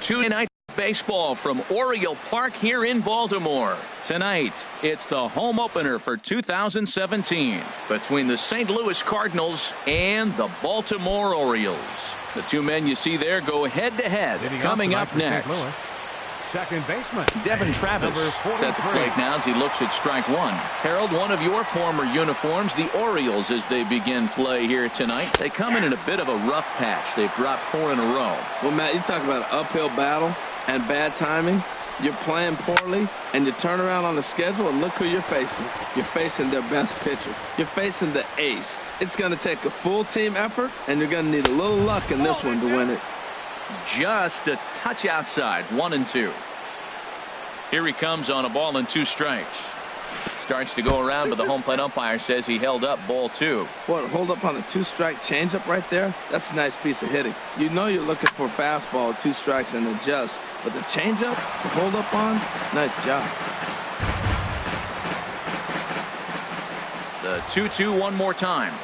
Tuesday night baseball from Oriole Park here in Baltimore. Tonight, it's the home opener for 2017 between the St. Louis Cardinals and the Baltimore Orioles. The two men you see there go head-to-head. Coming up next, second baseman Devin Travis is at the plate now as he looks at strike one. Harold, one of your former uniforms, the Orioles, as they begin play here tonight. They come in a bit of a rough patch. They've dropped 4 in a row. Well, Matt, you talk about an uphill battle and bad timing. You're playing poorly, and you turn around on the schedule, and look who you're facing. You're facing their best pitcher. You're facing the ace. It's going to take a full team effort, and you're going to need a little luck in this one to win it. Just a touch outside, 1-2. Here he comes on a ball and 2 strikes. Starts to go around, but the home plate umpire says he held up ball 2. What, hold up on a 2-strike changeup right there? That's a nice piece of hitting. You know you're looking for a fastball, 2 strikes and adjust. But the changeup, the hold up on, nice job. The 2-2 one more time.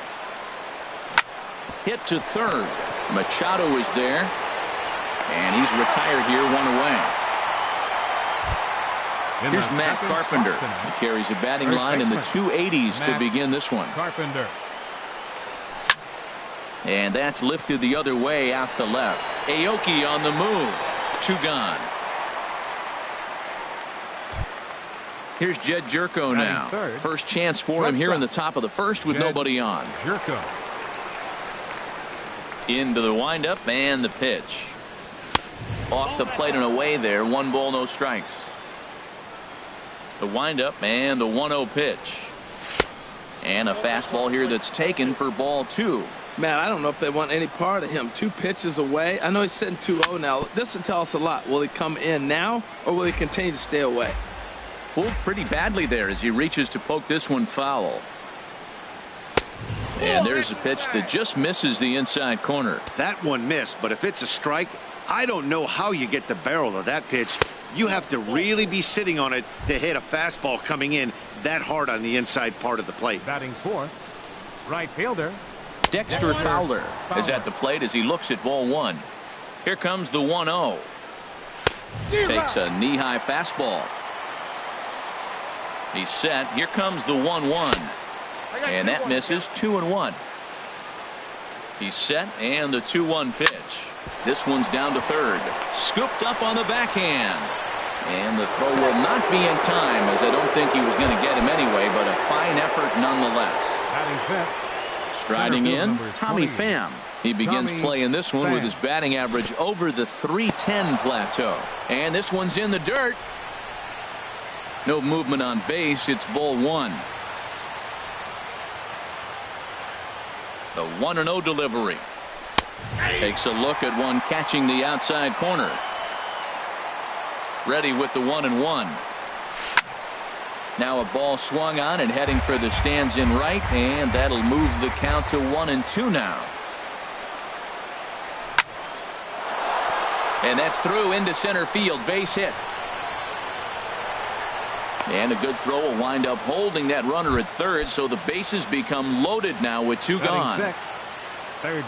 Hit to third. Machado is there. And he's retired here, 1 away. Here's Matt Carpenter. He carries a batting line in the 280s to begin this one. Carpenter. And that's lifted the other way out to left. Aoki on the move. 2 gone. Here's Jed Jerko now. First chance for him here in the top of the first with nobody on. Jerko. Into the windup and the pitch. Off the plate and away there. 1 ball, no strikes. The windup and the 1-0 pitch. And a fastball here that's taken for ball 2. Man, I don't know if they want any part of him. 2 pitches away. I know he's sitting 2-0 now. This will tell us a lot. Will he come in now, or will he continue to stay away? Fooled pretty badly there as he reaches to poke this one foul. And there's a pitch that just misses the inside corner. That one missed, but if it's a strike, I don't know how you get the barrel of that pitch. You have to really be sitting on it to hit a fastball coming in that hard on the inside part of the plate. Batting fourth, right fielder Dexter Fowler is at the plate as he looks at ball 1. Here comes the 1-0. Takes a knee-high fastball. He's set. Here comes the 1-1. And that misses. 2-1. He's set, and the 2-1 pitch. This one's down to third. Scooped up on the backhand. And the throw will not be in time, as I don't think he was going to get him anyway, but a fine effort nonetheless. Striding in, Tommy Pham. He begins playing this one with his batting average over the .310 plateau. And this one's in the dirt. No movement on base. It's ball 1. The 1-0 delivery. Takes a look at one catching the outside corner. Ready with the 1-1. Now a ball swung on and heading for the stands in right, and that'll move the count to 1-2 now. And that's through into center field, base hit. And a good throw will wind up holding that runner at third, so the bases become loaded now with 2 gone.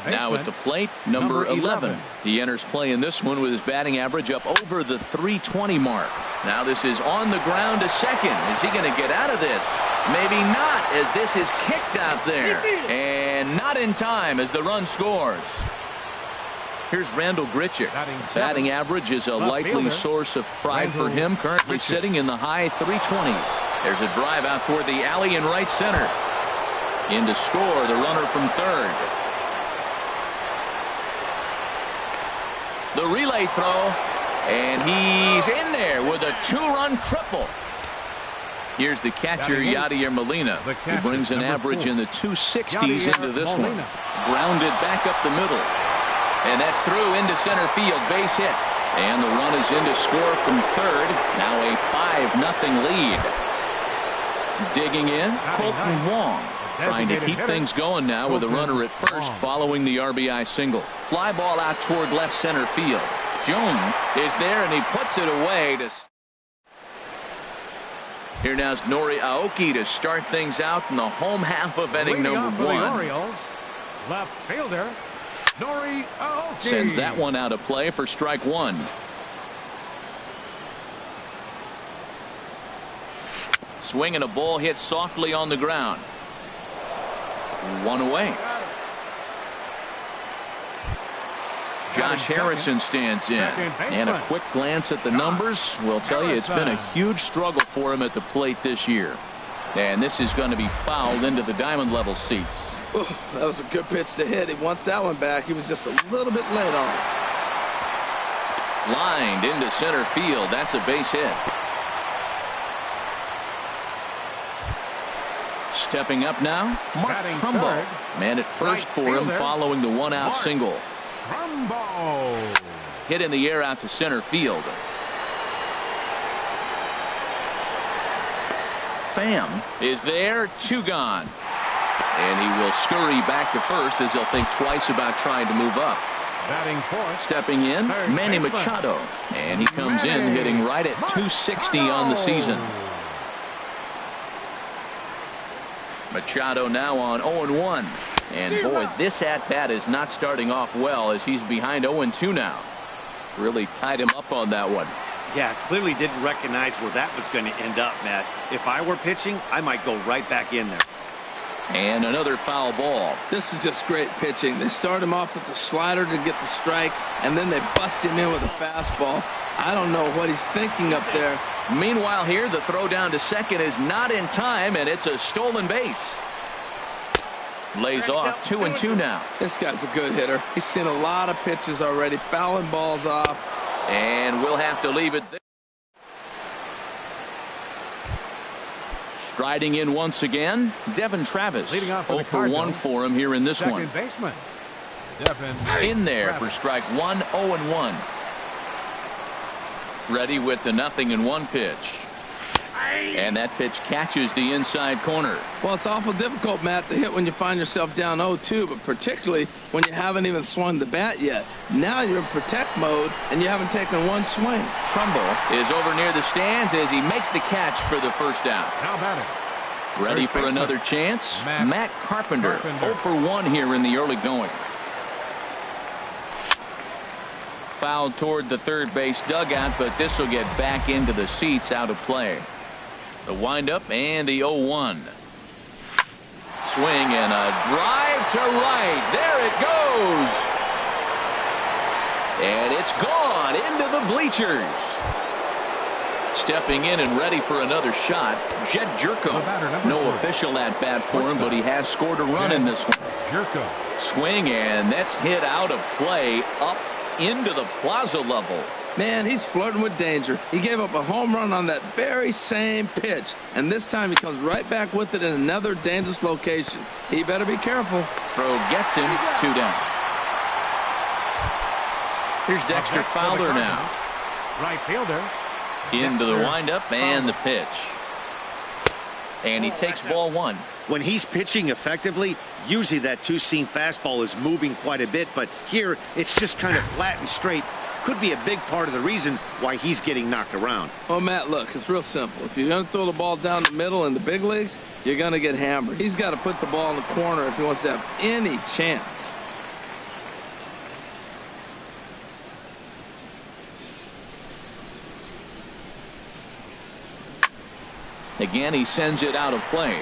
Now at the plate, number 11. He enters play in this one with his batting average up over the .320 mark. Now this is on the ground to second. Is he going to get out of this? Maybe not, as this is kicked out there. And not in time as the run scores. Here's Randall Grichuk. Batting average is a likely source of pride for him, currently sitting in the high 320s. There's a drive out toward the alley in right center. In to score the runner from third. The relay throw, and he's in there with a 2-run triple. Here's the catcher, Yadier Molina, who brings an average in the 260s into this one. Grounded back up the middle. And that's through into center field, base hit. And the run is in to score from third. Now a 5-0 lead. Digging in, Colton Wong. Trying to keep things going now with a runner at first following the RBI single. Fly ball out toward left center field. Jones is there, and he puts it away. Here now is Nori Aoki to start things out in the home half of inning number 1. Left fielder Nori Aoki sends that one out of play for strike 1. Swing and a ball hit softly on the ground. One away. Josh Harrison stands in, and a quick glance at the numbers will tell you it's been a huge struggle for him at the plate this year. And this is going to be fouled into the diamond level seats. Ooh, that was a good pitch to hit. He wants that one back. He was just a little bit late on it. Lined into center field. That's a base hit. Stepping up now, Mark Trumbo. Man at first for him following the one-out single. Hit in the air out to center field. Pham is there, 2 gone. And he will scurry back to first as he'll think twice about trying to move up. Stepping in, Manny Machado. And he comes in hitting right at 260 on the season. Machado now on 0-1. And boy, this at-bat is not starting off well as he's behind 0-2 now. Really tied him up on that one. Yeah, clearly didn't recognize where that was going to end up, Matt. If I were pitching, I might go right back in there. And another foul ball. This is just great pitching. They start him off with the slider to get the strike, and then they bust him in with a fastball. I don't know what he's thinking up there. Meanwhile here, the throw down to second is not in time, and it's a stolen base. Lays off 2-2 now. This guy's a good hitter. He's seen a lot of pitches already, fouling balls off. And we'll have to leave it there. Striding in once again, Devin Travis. 0-for-1 for him here in this one. Baseman. In there for strike 1, 0-1. Ready with the 0-1 pitch. And that pitch catches the inside corner. Well, it's awful difficult, Matt, to hit when you find yourself down 0-2, but particularly when you haven't even swung the bat yet. Now you're in protect mode, and you haven't taken one swing. Trumbo is over near the stands as he makes the catch for the first out. How about it? Ready for another chance? Matt Carpenter. 0-for-1 here in the early going. Fouled toward the third base dugout, but this will get back into the seats, out of play. The windup and the 0-1. Swing and a drive to right. There it goes. And it's gone into the bleachers. Stepping in and ready for another shot, Jed Jerko. No official at bat for him, but he has scored a run in this one. Jerko. Swing, and that's hit out of play up into the plaza level. Man, he's flirting with danger. He gave up a home run on that very same pitch, and this time he comes right back with it in another dangerous location. He better be careful. Throw gets him, 2 down. Here's Dexter Fowler now. Right fielder. Into the windup and the pitch. And he takes ball 1. When he's pitching effectively, usually that two-seam fastball is moving quite a bit, but here it's just kind of flat and straight. Could be a big part of the reason why he's getting knocked around. Well, Matt, look, it's real simple. If you're going to throw the ball down the middle in the big leagues, you're going to get hammered. He's got to put the ball in the corner if he wants to have any chance. Again, he sends it out of play.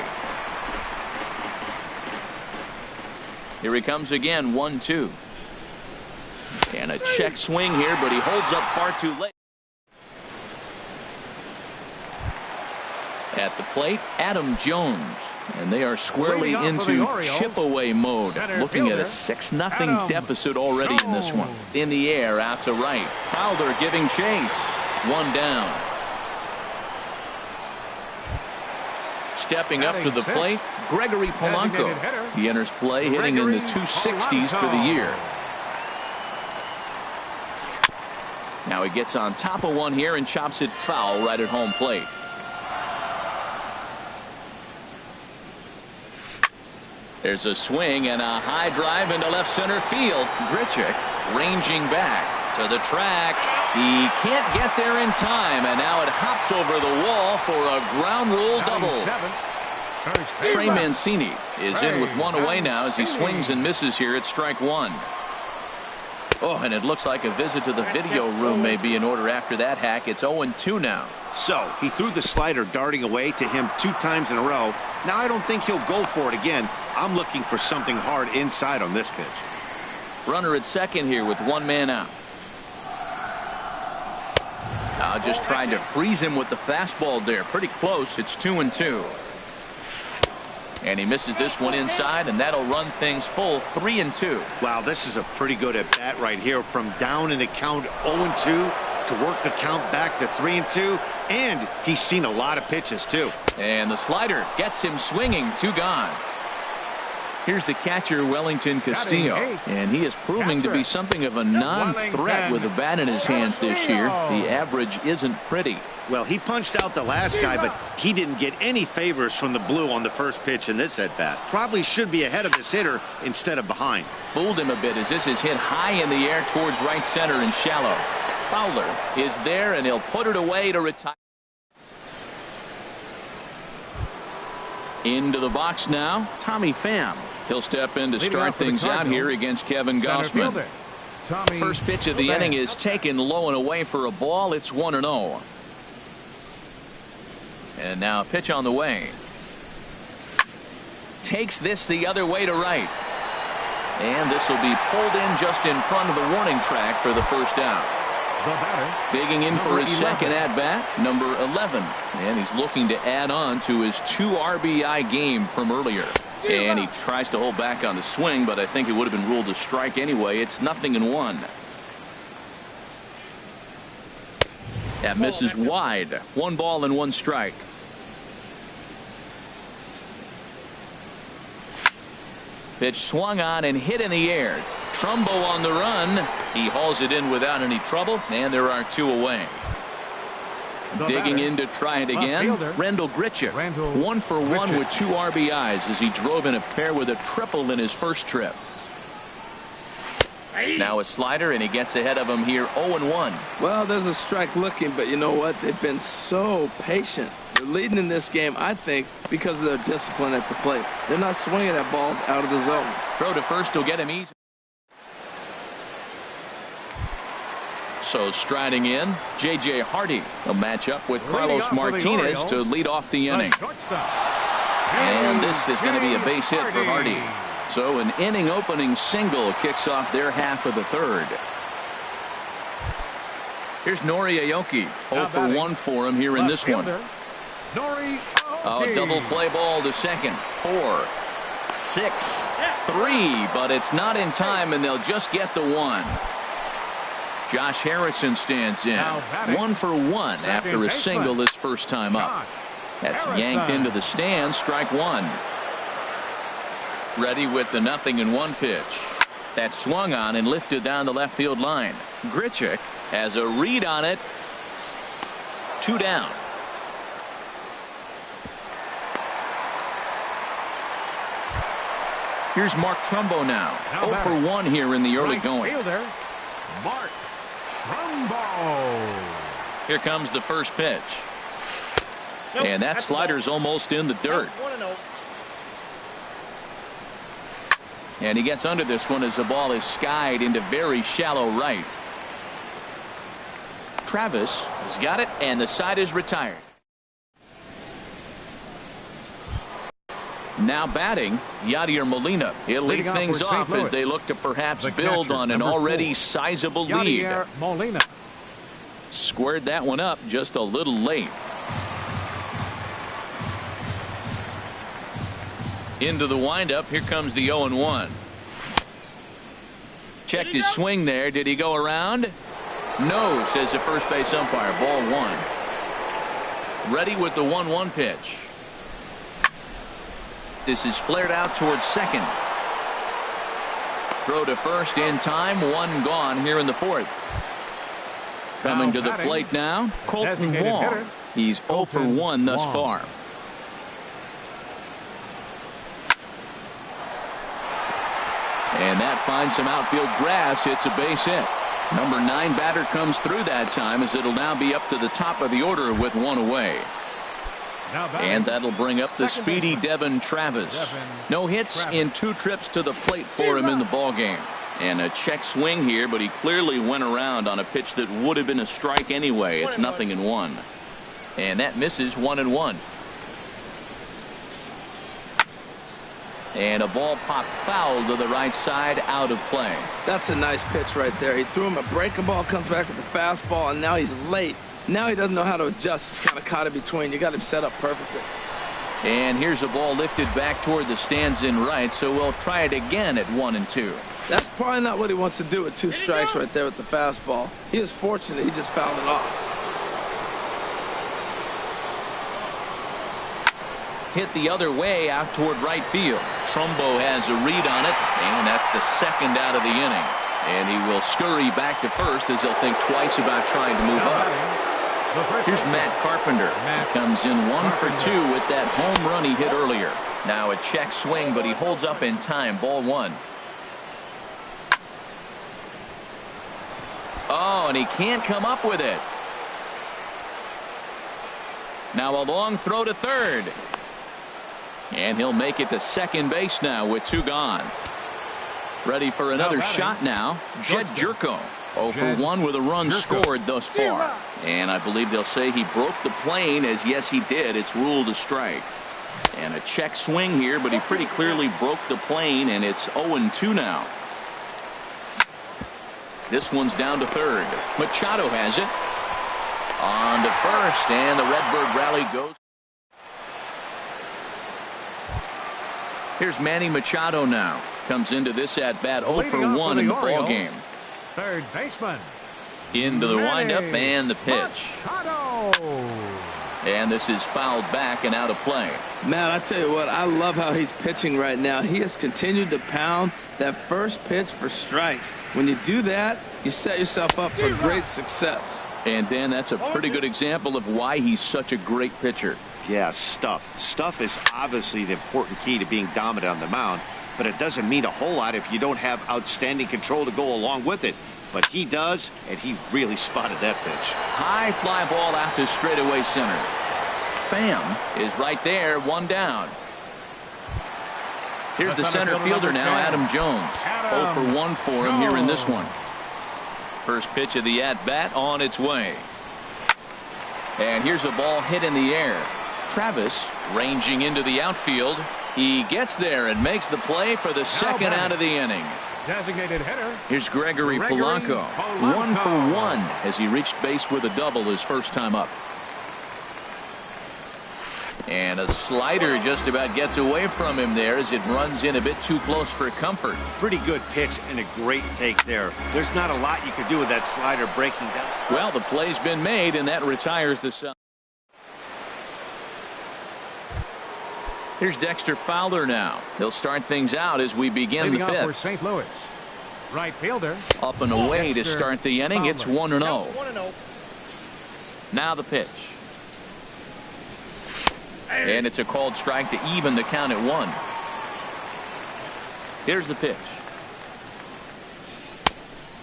Here he comes again, 1-2. And a check swing here, but he holds up far too late. At the plate, Adam Jones. And they are squarely into chip-away mode. Looking at a 6-0 deficit already in this one. In the air, out to right. Fowler giving chase. 1 down. Stepping up to the plate, Gregory Polanco. He enters play hitting in the 260s for the year. Now he gets on top of one here and chops it foul right at home plate. There's a swing and a high drive into left center field. Grichuk ranging back to the track. He can't get there in time, and now it hops over the wall for a ground rule double. Trey Mancini is in with 1 away now as he swings and misses here at strike 1. Oh, and it looks like a visit to the video room may be in order after that hack. It's 0-2 now. So he threw the slider darting away to him 2 times in a row. Now I don't think he'll go for it again. I'm looking for something hard inside on this pitch. Runner at second here with 1 man out. Now just trying to freeze him with the fastball there. Pretty close. It's 2-2. And he misses this one inside, and that'll run things full 3-2. Wow, this is a pretty good at bat right here. From down in the count 0-2 to work the count back to 3-2. And he's seen a lot of pitches, too. And the slider gets him swinging. 2 gone. Here's the catcher, Wellington Castillo, and he is proving to be something of a non-threat with a bat in his hands this year. The average isn't pretty. Well, he punched out the last guy, but he didn't get any favors from the blue on the first pitch in this at-bat. Probably should be ahead of his hitter instead of behind. Fooled him a bit as this is hit high in the air towards right center and shallow. Fowler is there, and he'll put it away to retire. Into the box now, Tommy Pham. He'll step in to start things out here against Kevin Gausman. First pitch of the inning is taken low and away for a ball. It's 1-0. And now a pitch on the way. Takes this the other way to right. And this will be pulled in just in front of the warning track for the first out. Digging in for his second at-bat, number 11. And he's looking to add on to his 2 RBI game from earlier. And he tries to hold back on the swing, but I think it would have been ruled a strike anyway. It's 0-1. That misses wide. 1 ball and 1 strike. Pitch swung on and hit in the air. Trumbo on the run. He hauls it in without any trouble, and there are 2 away. Digging in to try it again, Rendell Grichuk. 1 for 1 with 2 RBIs as he drove in a pair with a triple in his first trip. Now a slider, and he gets ahead of him here 0-1. Well, there's a strike looking, but you know what? They've been so patient. They're leading in this game, I think, because of their discipline at the plate. They're not swinging at balls out of the zone. Throw to first will get him easy. So striding in, J.J. Hardy. A matchup with Carlos Martinez to lead off the inning. And this is going to be a base hit for Hardy. So an inning opening single kicks off their half of the third. Here's Nori Aoki. 0 for 1 for him here in this one. A double play ball to second. 4, 6, 3, but it's not in time, and they'll just get the 1. Josh Harrison stands in. 1 for 1 after a single this first time up. That's yanked into the stands. Strike 1. Ready with the 0-1 pitch. That swung on and lifted down the left field line. Grichuk has a read on it. 2 down. Here's Mark Trumbo now. 0 for 1 here in the early going. Mark Trumbo. Here comes the first pitch. And that slider's almost in the dirt. And he gets under this one as the ball is skied into very shallow right. Travis has got it, and the side is retired. Now batting, Yadier Molina. He'll lead things off as they look to perhaps build on an already sizable lead. Molina squared that one up just a little late. Into the windup. Here comes the 0-1. Checked his swing there. Did he go around? No, says the first base umpire. Ball 1. Ready with the 1-1 pitch. This is flared out towards second. Throw to first in time. 1 gone here in the fourth. Coming to the plate now, Colton Wong. He's 0 for 1 thus far. And that finds some outfield grass. It's a base hit. Number 9 batter comes through that time as it'll now be up to the top of the order with 1 away. And that'll bring up the speedy Devin Travis. No hits in 2 trips to the plate for him in the ballgame. And a check swing here, but he clearly went around on a pitch that would have been a strike anyway. It's 0-1. And that misses 1-1. And a ball popped foul to the right side, out of play. That's a nice pitch right there. He threw him a breaking ball, comes back with the fastball, and now he's late. Now he doesn't know how to adjust. He's kind of caught in between. You got him set up perfectly. And here's a ball lifted back toward the stands in right, so we'll try it again at 1-2. That's probably not what he wants to do with 2 strikes right there with the fastball. He is fortunate he just fouled it off. Hit the other way out toward right field. Trumbo has a read on it, and that's the second out of the inning. And he will scurry back to first as he'll think twice about trying to move up. Here's Matt Carpenter. He comes in 1 for 2 with that home run he hit earlier. Now a check swing, but he holds up in time. Ball 1. Oh, and he can't come up with it. Now a long throw to third. And he'll make it to second base now with 2 gone. Ready for another shot now. Jed Jerko. 0 for 1 with a run scored thus far. And I believe they'll say he broke the plane, as yes he did. It's ruled a strike. And a check swing here, but he pretty clearly broke the plane, and it's 0-2 now. This one's down to third. Machado has it. On to first, and the Redbird rally goes. Here's Manny Machado now. Comes into this at bat 0 for 1 in the ball game. Third baseman. Into the windup and the pitch. And this is fouled back and out of play. Man, I tell you what, I love how he's pitching right now. He has continued to pound that first pitch for strikes. When you do that, you set yourself up for great success. And Dan, that's a pretty good example of why he's such a great pitcher. Yeah, stuff. Stuff is obviously the important key to being dominant on the mound, but it doesn't mean a whole lot if you don't have outstanding control to go along with it. But he does, and he really spotted that pitch. High fly ball out to straightaway center. Pham is right there, 1 down. Here's the center fielder now, Adam Jones. 0 for 1 for him here in this one. First pitch of the at-bat on its way. And here's a ball hit in the air. Travis ranging into the outfield. He gets there and makes the play for the second out of the inning. Designated hitter. Here's Gregory Polanco. 1 for 1 as he reached base with a double his first time up. And a slider just about gets away from him there as it runs in a bit too close for comfort. Pretty good pitch and a great take there. There's not a lot you could do with that slider breaking down. Well, the play's been made, and that retires the side. Here's Dexter Fowler now. He'll start things out as we begin the fifth. For St. Louis. Right fielder. Up and away to start the inning. It's 1-0. Now the pitch. And it's a called strike to even the count at 1. Here's the pitch.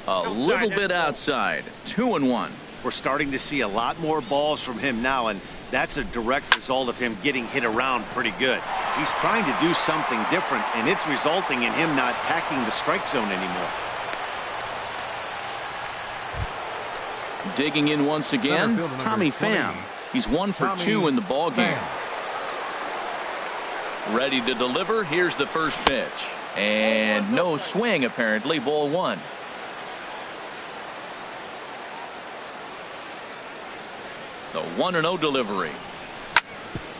A little bit outside. 2-1. We're starting to see a lot more balls from him now, and that's a direct result of him getting hit around pretty good. He's trying to do something different, and it's resulting in him not attacking the strike zone anymore. Digging in once again, Tommy Pham. He's 1 for 2 in the ball game. Ready to deliver. Here's the first pitch. And no swing, apparently. Ball 1. The 1-0 delivery.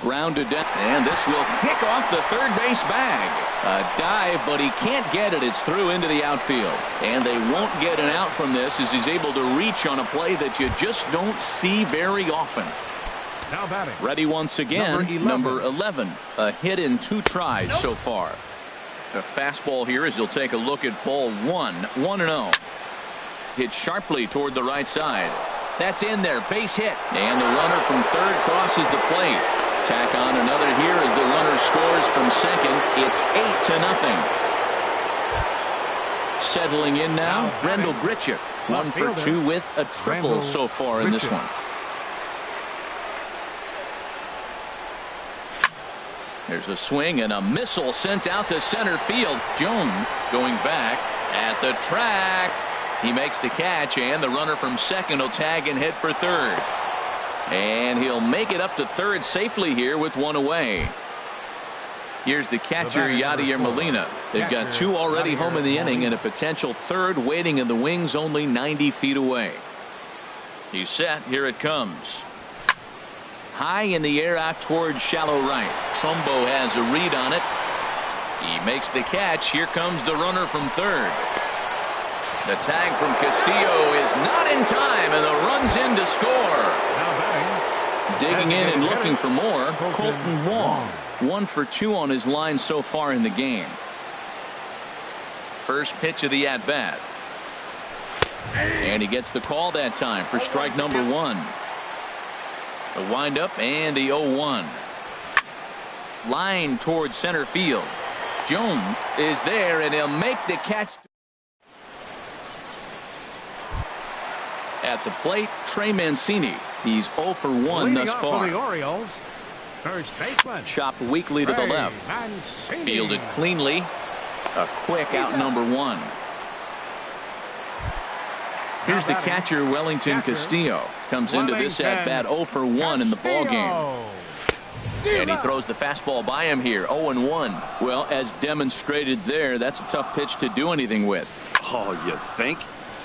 Grounded down. And this will kick off the third base bag. A dive, but he can't get it. It's through into the outfield. And they won't get an out from this as he's able to reach on a play that you just don't see very often. Now batting. Ready once again, number 11. A hit in 2 tries so far. A fastball here as he'll take a look at ball 1. 1-0. Hit sharply toward the right side. That's in there. Base hit. And the runner from third crosses the plate. Tack on another here as the runner scores from second. It's 8-0. Settling in now, Rendell Grichuk. 1 for 2 with a triple so far in this one. There's a swing and a missile sent out to center field. Jones going back, At the track, he makes the catch, and the runner from second will tag and head for third. And he'll make it up to third safely here with one away. Here's the catcher, Yadier Molina. They've got two already home in the inning and a potential third waiting in the wings only 90 feet away. He's set. Here it comes. High in the air out towards shallow right. Trumbo has a read on it. He makes the catch. Here comes the runner from third. The tag from Castillo is not in time, and the run's in to score. Digging in and looking for more, Colton Wong. 1 for 2 on his line so far in the game. First pitch of the at-bat. And he gets the call that time for strike number 1. The windup and the 0-1. Line towards center field. Jones is there, and he'll make the catch. At the plate, Trey Mancini. He's 0 for 1 thus far. The Orioles, first baseman. Chopped weakly to the left. Mancini. Fielded cleanly. A quick out number 1. Here's the catcher, Wellington Castillo. Comes into this at bat 0 for 1 in the ball game. And he throws the fastball by him here, 0-1. Well, as demonstrated there, that's a tough pitch to do anything with. Oh, you think?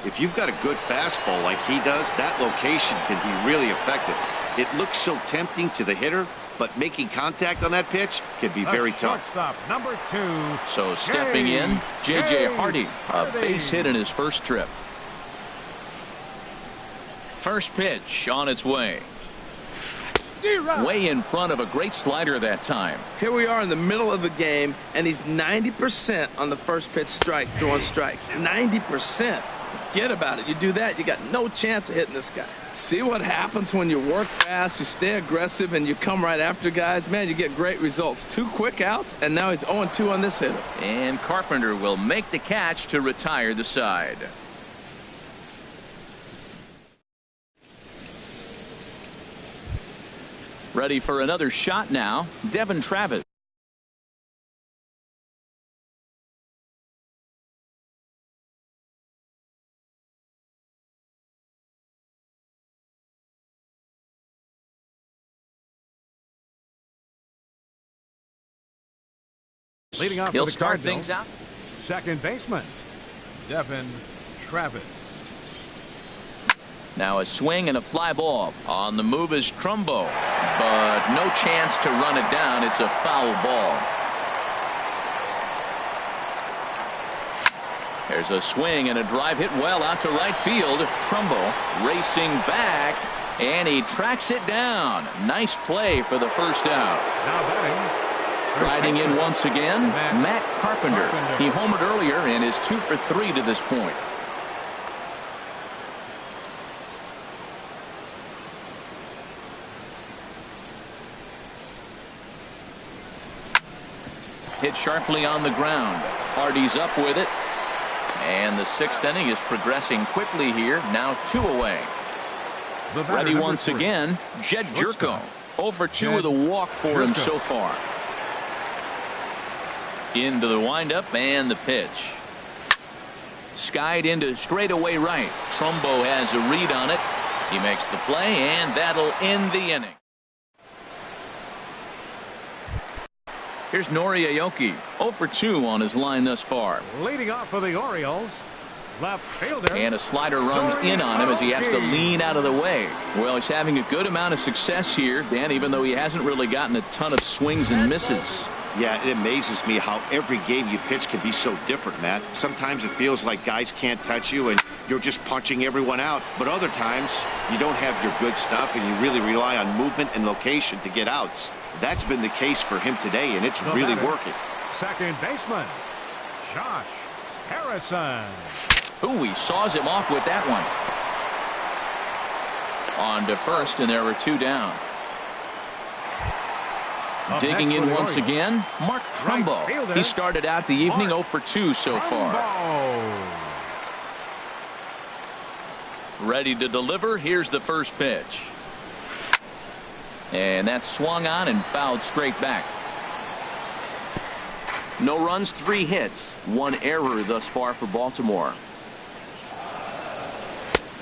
If you've got a good fastball like he does, that location can be really effective. It looks so tempting to the hitter, but making contact on that pitch can be very tough. Shortstop, number 2. So stepping in, J.J. Hardy, a base hit in his first trip. First pitch on its way. Way in front of a great slider that time. Here we are in the middle of the game, and he's 90% on the first pitch strike, throwing strikes. 90%. Forget about it. You do that, you got no chance of hitting this guy. See what happens when you work fast, you stay aggressive, and you come right after guys? Man, you get great results. 2 quick outs, and now he's 0-2 on this hitter. And Carpenter will make the catch to retire the side. Ready for another shot now, Devin Travis. Leading off He'll for the start Cardinals, things out. second baseman, Devin Travis. Now a swing and a fly ball. On the move is Trumbo, but no chance to run it down. It's a foul ball. There's a swing and a drive hit well out to right field. Trumbo racing back, and he tracks it down. Nice play for the first out. Now batting. Riding in once again, Matt Carpenter. He homered earlier and is 2 for 3 to this point. Hit sharply on the ground. Hardy's up with it. And the 6th inning is progressing quickly here. Now 2 away. Ready once 3. again, Jed Jerko. 0 for 2 with a walk for him so far. Into the windup and the pitch. Skied into straightaway right. Trumbo has a read on it. He makes the play, and that'll end the inning. Here's Nori Aoki, 0 for 2 on his line thus far. Leading off for the Orioles, left fielder. And a slider runs in on him as he has to lean out of the way. Well, he's having a good amount of success here, Dan, even though he hasn't really gotten a ton of swings and misses. Yeah, it amazes me how every game you pitch can be so different, Matt. Sometimes it feels like guys can't touch you and you're just punching everyone out. But other times, you don't have your good stuff and you really rely on movement and location to get outs. That's been the case for him today, and it's really working. Second baseman, Josh Harrison. Ooh, he saws him off with that one. On to first, and there were 2 down. Digging in once again, Mark Trumbo. He started out the evening 0 for 2 so far. Ready to deliver. Here's the first pitch. And that's swung on and fouled straight back. No runs, 3 hits, 1 error thus far for Baltimore.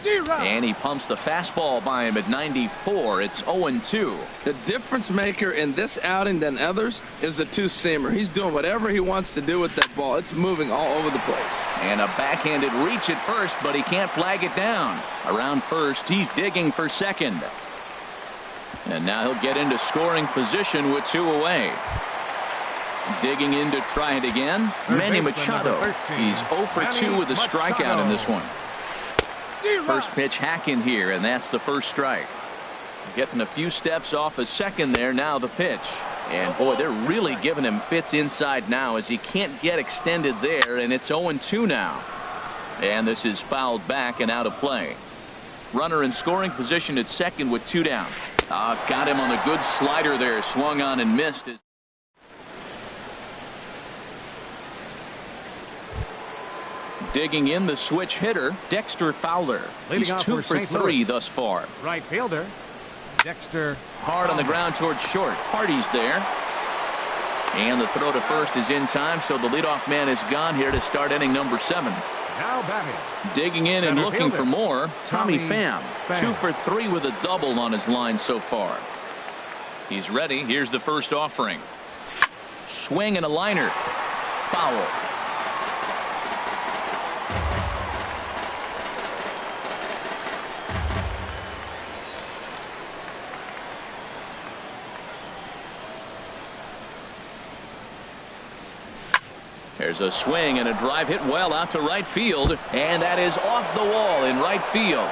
And he pumps the fastball by him at 94. It's 0-2. The difference maker in this outing than others is the two-seamer. He's doing whatever he wants to do with that ball. It's moving all over the place. And a backhanded reach at first, but he can't flag it down. Around first, he's digging for second. And now he'll get into scoring position with 2 away. Digging in to try it again. Manny Machado. He's 0 for 2 with a strikeout in this one. First pitch hack in here, and that's the first strike. Getting a few steps off a second there. Now the pitch. And boy, they're really giving him fits inside now as he can't get extended there, and it's 0-2 now. And this is fouled back and out of play. Runner in scoring position at second with 2 down. Got him on the good slider there. Swung on and missed it. Digging in the switch hitter, Dexter Fowler. He's 2 for 3 thus far. Right fielder, Dexter. Hard on the ground towards short. Hardy's there. And the throw to first is in time, so the leadoff man is gone here to start inning number 7. Now batting. Digging in and looking fielder, for more, Tommy Pham. Pham. 2 for 3 with a double on his line so far. He's ready. Here's the first offering. Swing and a liner. Foul. There's a swing and a drive hit well out to right field, and that is off the wall in right field.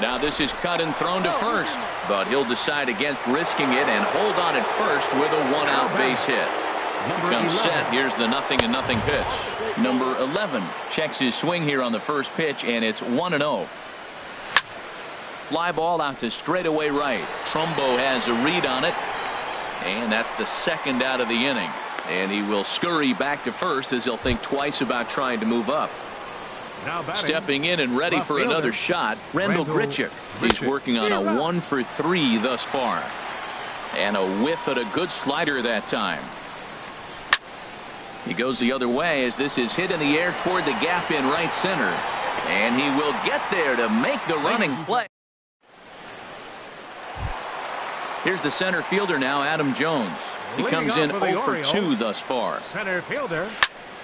Now this is cut and thrown to first, but he'll decide against risking it and hold on at first with a 1-out base hit. Comes set. Here's the 0-0 pitch. Number 11 checks his swing here on the first pitch, and it's 1-0. Fly ball out to straightaway right. Trumbo has a read on it, and that's the second out of the inning. And he will scurry back to first as he'll think twice about trying to move up. Now batting, stepping in and ready for another shot, Randall Grichuk. He's working on a 1 for 3 thus far. And a whiff at a good slider that time. He goes the other way as this is hit in the air toward the gap in right center. And he will get there to make the running play. Here's the center fielder now, Adam Jones. He comes in 0 for 2 thus far. Center fielder,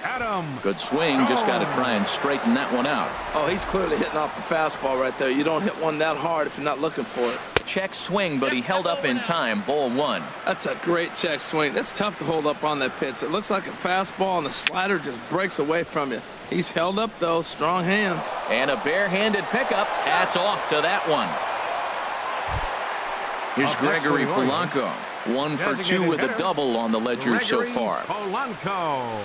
Adam. Good swing. Just got to try and straighten that one out. Oh, he's clearly hitting off the fastball right there. You don't hit one that hard if you're not looking for it. Check swing, but he held up in time. Ball 1. That's a great check swing. That's tough to hold up on that pitch. It looks like a fastball, and the slider just breaks away from you. He's held up, though. Strong hands. And a barehanded pickup. Hats off to that one. Here's Gregory Polanco. 1 for 2 with a double on the ledger so far. Polanco.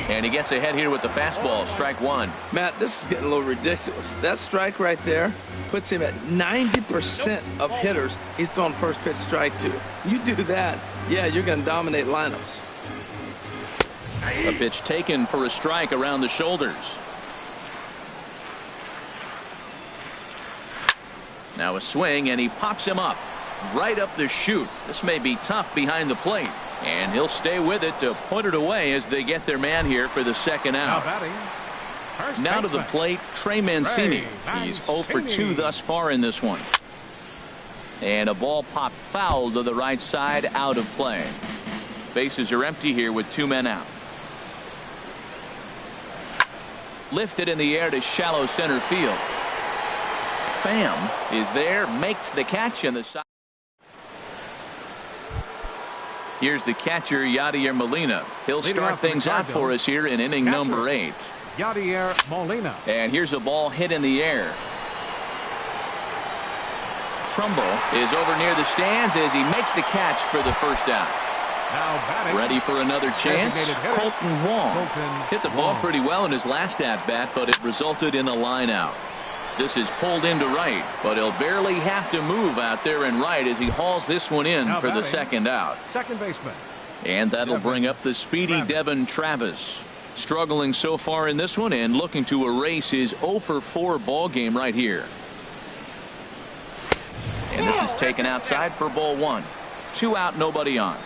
And he gets ahead here with the fastball. Strike 1. Matt, this is getting a little ridiculous. That strike right there puts him at 90% of hitters he's throwing first pitch strike to. You do that, yeah, you're going to dominate lineups. A pitch taken for a strike around the shoulders. Now a swing, and he pops him up. Right up the chute. This may be tough behind the plate. And he'll stay with it to put it away as they get their man here for the second out. Now to the plate, Trey Mancini. He's 0 for 2 thus far in this one. And a ball popped foul to the right side, out of play. Bases are empty here with 2 men out. Lifted in the air to shallow center field. Pham is there, makes the catch, and the side. Here's the catcher, Yadier Molina. He'll start things out for us here in inning number 8. Yadier Molina. And here's a ball hit in the air. Trumbo is over near the stands as he makes the catch for the first out. Now batting. Ready for another chance. Colton Wong hit the ball pretty well in his last at bat, but it resulted in a line out. This is pulled into right, but he'll barely have to move out there in right as he hauls this one in for the second out. Second baseman. And that'll bring up the speedy Devin Travis. Struggling so far in this one and looking to erase his 0 for 4 ball game right here. And this is taken outside for ball 1. 2 out, nobody on.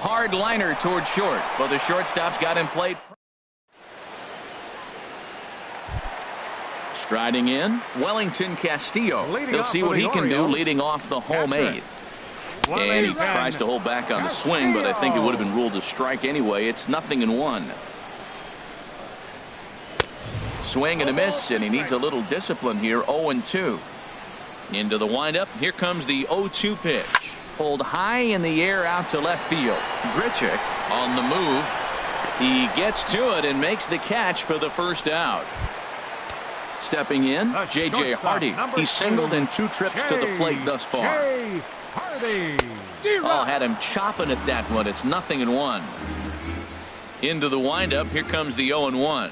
Hard liner toward short, but the shortstop's got him played. Striding in, Wellington Castillo. He'll see what he can do leading off the home eighth. And he tries to hold back on the swing, but I think it would have been ruled a strike anyway. It's 0-1. Swing and a miss, and he needs a little discipline here. 0-2. Into the windup. Here comes the 0-2 pitch. Pulled high in the air out to left field. Grichuk on the move. He gets to it and makes the catch for the first out. Stepping in, J.J. Hardy. He's singled in 2 trips to the plate thus far. Oh, had him chopping at that one. It's 0-1. Into the windup. Here comes the 0-1.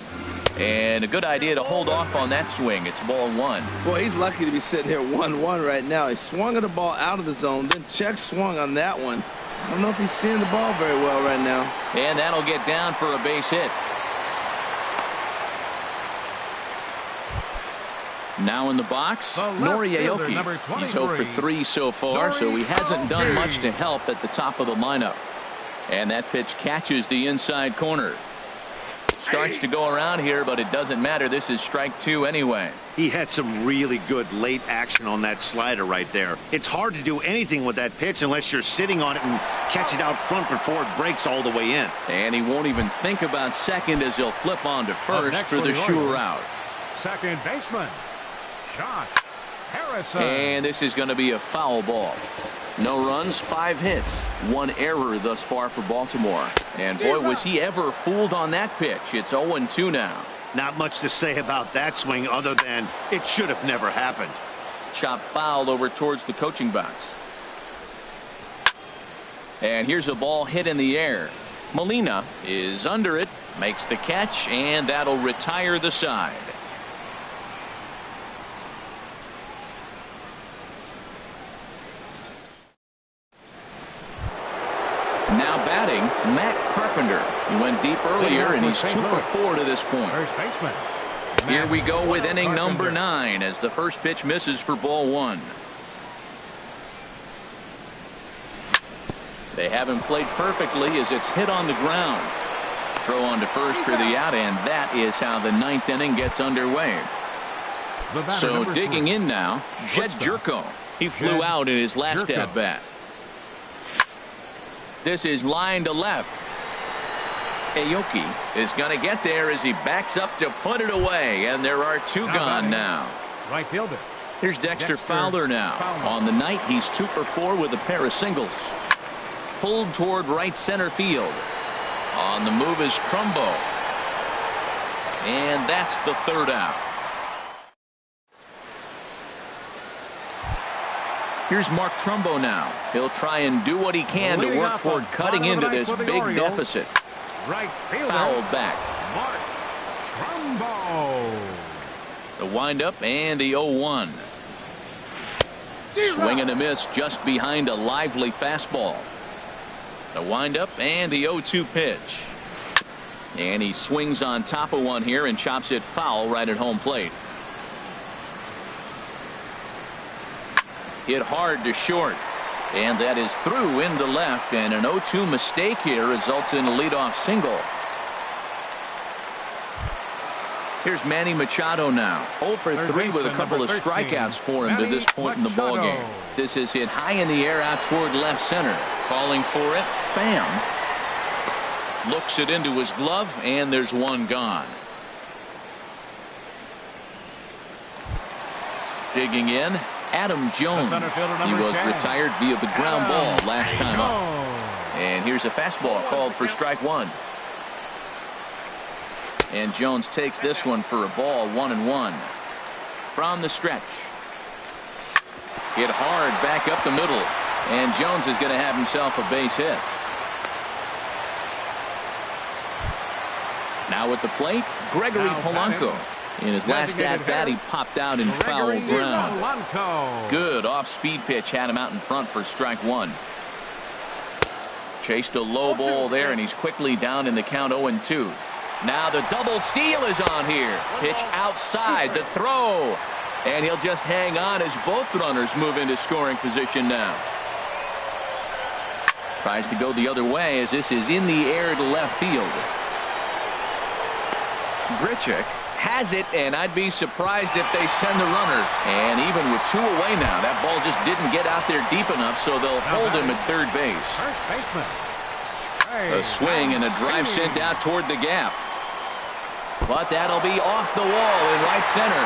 And a good idea to hold off on that swing. It's ball 1. Boy, he's lucky to be sitting here 1-1 right now. He swung at the ball out of the zone, then check swung on that one. I don't know if he's seeing the ball very well right now. And that'll get down for a base hit. Now in the box, Nori Aoki. He's 0 for 3 so far, so he hasn't done much to help at the top of the lineup. And that pitch catches the inside corner. Starts to go around here, but it doesn't matter. This is strike 2 anyway. He had some really good late action on that slider right there. It's hard to do anything with that pitch unless you're sitting on it and catch it out front before it breaks all the way in. And he won't even think about second as he'll flip on to first for the sure out. Second baseman, shot, Harrison. And this is going to be a foul ball. No runs, 5 hits, 1 error thus far for Baltimore. And boy, was he ever fooled on that pitch. It's 0-2 now. Not much to say about that swing other than it should have never happened. Chop foul over towards the coaching box. And here's a ball hit in the air. Molina is under it, makes the catch, and that'll retire the side. Now batting, Matt Carpenter. He went deep earlier, and he's 2 for 4 to this point. Here we go with inning number 9 as the first pitch misses for ball 1. They have him played perfectly as it's hit on the ground. Throw on to first for the out, and that is how the 9th inning gets underway. So digging in now, Jed Jerko. He flew out in his last at-bat. This is line to left. Aoki is going to get there as he backs up to put it away, and there are 2 gone now. Right fielder. Here's Dexter Fowler now. On the night, he's 2 for 4 with a pair of singles. Pulled toward right center field. On the move is Trumbo. And that's the 3rd out. Here's Mark Trumbo now. He'll try and do what he can to work toward cutting into this big deficit. Right fielder. Fouled back. Mark Trumbo. The windup and the 0-1. Swing and a miss just behind a lively fastball. The windup and the 0-2 pitch. And he swings on top of one here and chops it foul right at home plate. Hit hard to short. And that is through into left, and an 0-2 mistake here results in a leadoff single. Here's Manny Machado now. 0 for 3 with a couple of strikeouts for him to this point in the ballgame. This is hit high in the air out toward left center. Calling for it, Pham. Looks it into his glove, and there's 1 gone. Digging in, Adam Jones. He was retired via the ground ball last time up. And here's a fastball called for strike 1. And Jones takes this one for a ball, 1-1. From the stretch. Hit hard back up the middle. And Jones is going to have himself a base hit. Now at the plate, Gregory Polanco. In his last at-bat, he popped out in foul ground. Good off-speed pitch had him out in front for strike 1. Chased a low ball there, and he's quickly down in the count 0-2. Now the double steal is on here. Pitch outside, the throw. And he'll just hang on as both runners move into scoring position now. Tries to go the other way as this is in the air to left field. Grichuk has it, and I'd be surprised if they send the runner. And even with 2 away now, that ball just didn't get out there deep enough, so they'll hold him at third base. First baseman. A swing and a drive sent out toward the gap. But that'll be off the wall in right center.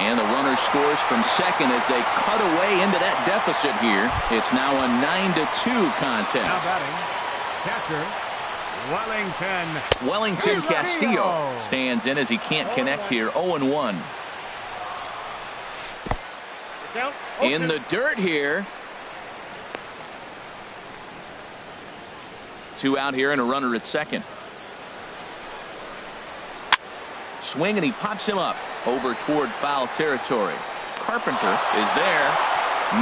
And the runner scores from second as they cut away into that deficit here. It's now a 9-2 contest. Now batting, catcher, Wellington. Wellington Castillo stands in as he can't connect here. 0-1. In the dirt here. 2 out here and a runner at second. Swing and he pops him up over toward foul territory. Carpenter is there,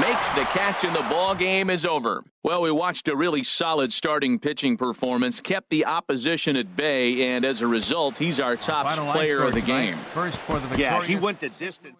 makes the catch, and the ball game is over. Well, we watched a really solid starting pitching performance, kept the opposition at bay, and as a result, he's our top player of the game. First for the Yeah, he went the distance.